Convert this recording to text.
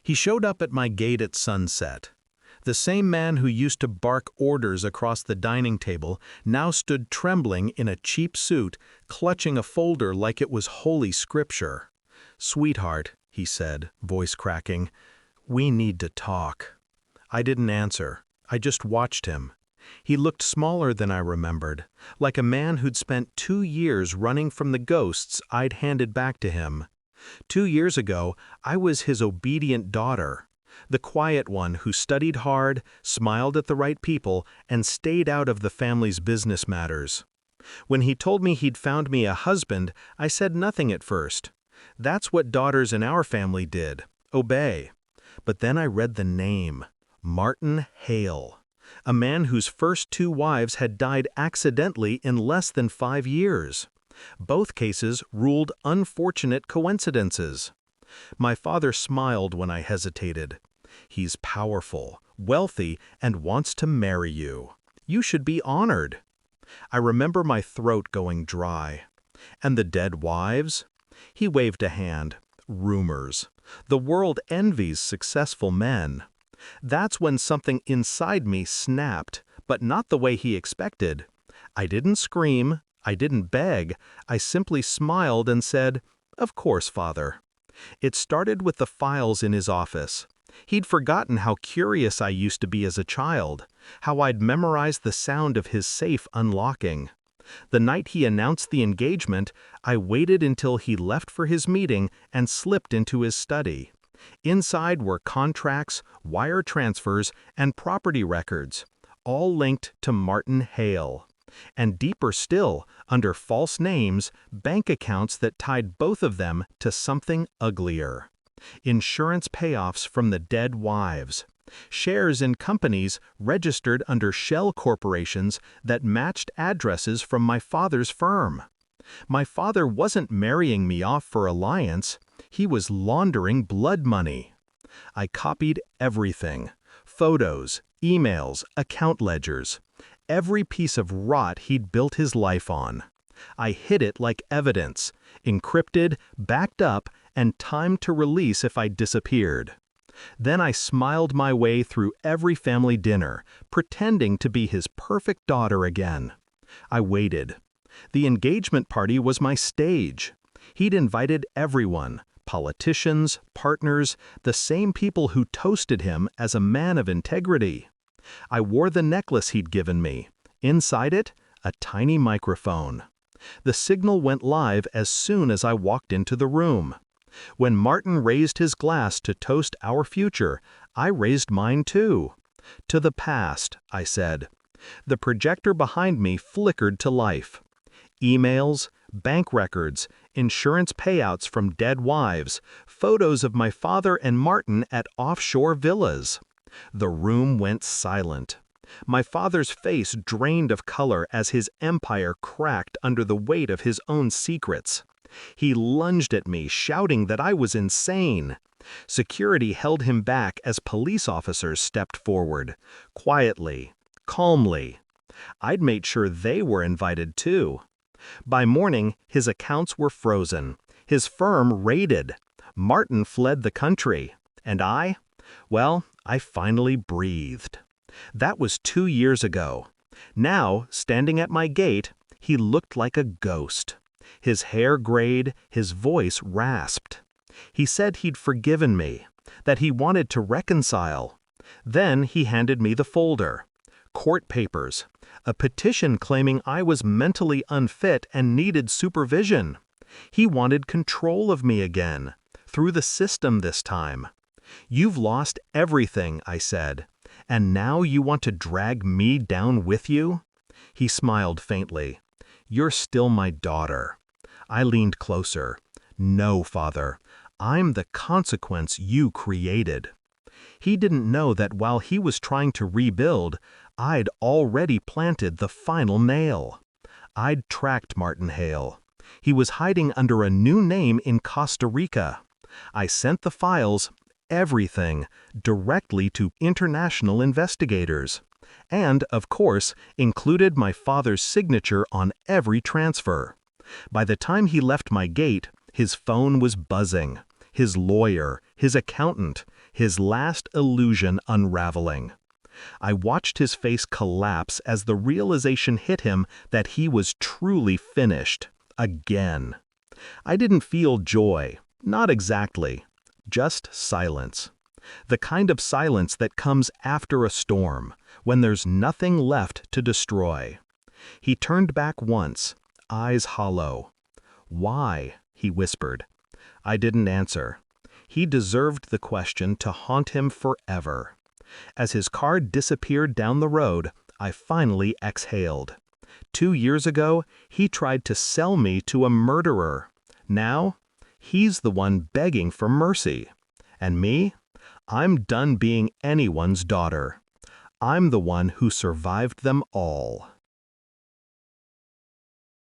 He showed up at my gate at sunset. The same man who used to bark orders across the dining table now stood trembling in a cheap suit, clutching a folder like it was holy scripture. "Sweetheart," he said, voice cracking, "we need to talk." I didn't answer. I just watched him. He looked smaller than I remembered, like a man who'd spent 2 years running from the ghosts I'd handed back to him. 2 years ago, I was his obedient daughter, the quiet one who studied hard, smiled at the right people, and stayed out of the family's business matters. When he told me he'd found me a husband, I said nothing at first. That's what daughters in our family did, obey. But then I read the name, Martin Hale, a man whose first 2 wives had died accidentally in less than 5 years. Both cases ruled unfortunate coincidences. My father smiled when I hesitated. "He's powerful, wealthy, and wants to marry you. You should be honored." I remember my throat going dry. "And the dead wives?" He waved a hand. "Rumors. The world envies successful men." That's when something inside me snapped, but not the way he expected. I didn't scream. I didn't beg. I simply smiled and said, "Of course, Father." It started with the files in his office. He'd forgotten how curious I used to be as a child, how I'd memorized the sound of his safe unlocking. The night he announced the engagement, I waited until he left for his meeting and slipped into his study. Inside were contracts, wire transfers, and property records, all linked to Martin Hale. And deeper still, under false names, bank accounts that tied both of them to something uglier. Insurance payoffs from the dead wives. Shares in companies registered under shell corporations that matched addresses from my father's firm. My father wasn't marrying me off for alliance. He was laundering blood money. I copied everything. Photos, emails, account ledgers. Every piece of rot he'd built his life on. I hid it like evidence, encrypted, backed up, and timed to release if I disappeared. Then I smiled my way through every family dinner, pretending to be his perfect daughter again. I waited. The engagement party was my stage. He'd invited everyone, politicians, partners, the same people who toasted him as a man of integrity. I wore the necklace he'd given me. Inside it, a tiny microphone. The signal went live as soon as I walked into the room. When Martin raised his glass to toast our future, I raised mine too. "To the past," I said. The projector behind me flickered to life. Emails, bank records, insurance payouts from dead wives, photos of my father and Martin at offshore villas. The room went silent. My father's face drained of color as his empire cracked under the weight of his own secrets. He lunged at me, shouting that I was insane. Security held him back as police officers stepped forward, quietly, calmly. I'd made sure they were invited too. By morning, his accounts were frozen. His firm raided. Martin fled the country. And I? Well, I finally breathed. That was 2 years ago. Now, standing at my gate, he looked like a ghost. His hair grayed, his voice rasped. He said he'd forgiven me, that he wanted to reconcile. Then he handed me the folder. Court papers. A petition claiming I was mentally unfit and needed supervision. He wanted control of me again, through the system this time. "You've lost everything," I said, "and now you want to drag me down with you?" He smiled faintly. "You're still my daughter." I leaned closer. "No, Father. I'm the consequence you created." He didn't know that while he was trying to rebuild, I'd already planted the final nail. I'd tracked Martin Hale. He was hiding under a new name in Costa Rica. I sent the files, everything, directly to international investigators. And, of course, included my father's signature on every transfer. By the time he left my gate, his phone was buzzing. his lawyer, his accountant, his last illusion unraveling. I watched his face collapse as the realization hit him that he was truly finished. Again. I didn't feel joy. Not exactly. Just silence. The kind of silence that comes after a storm, when there's nothing left to destroy. He turned back once, eyes hollow. "Why?" he whispered. I didn't answer. He deserved the question to haunt him forever. As his car disappeared down the road, I finally exhaled. 2 years ago, he tried to sell me to a murderer. Now, he's the one begging for mercy. And me? I'm done being anyone's daughter. I'm the one who survived them all.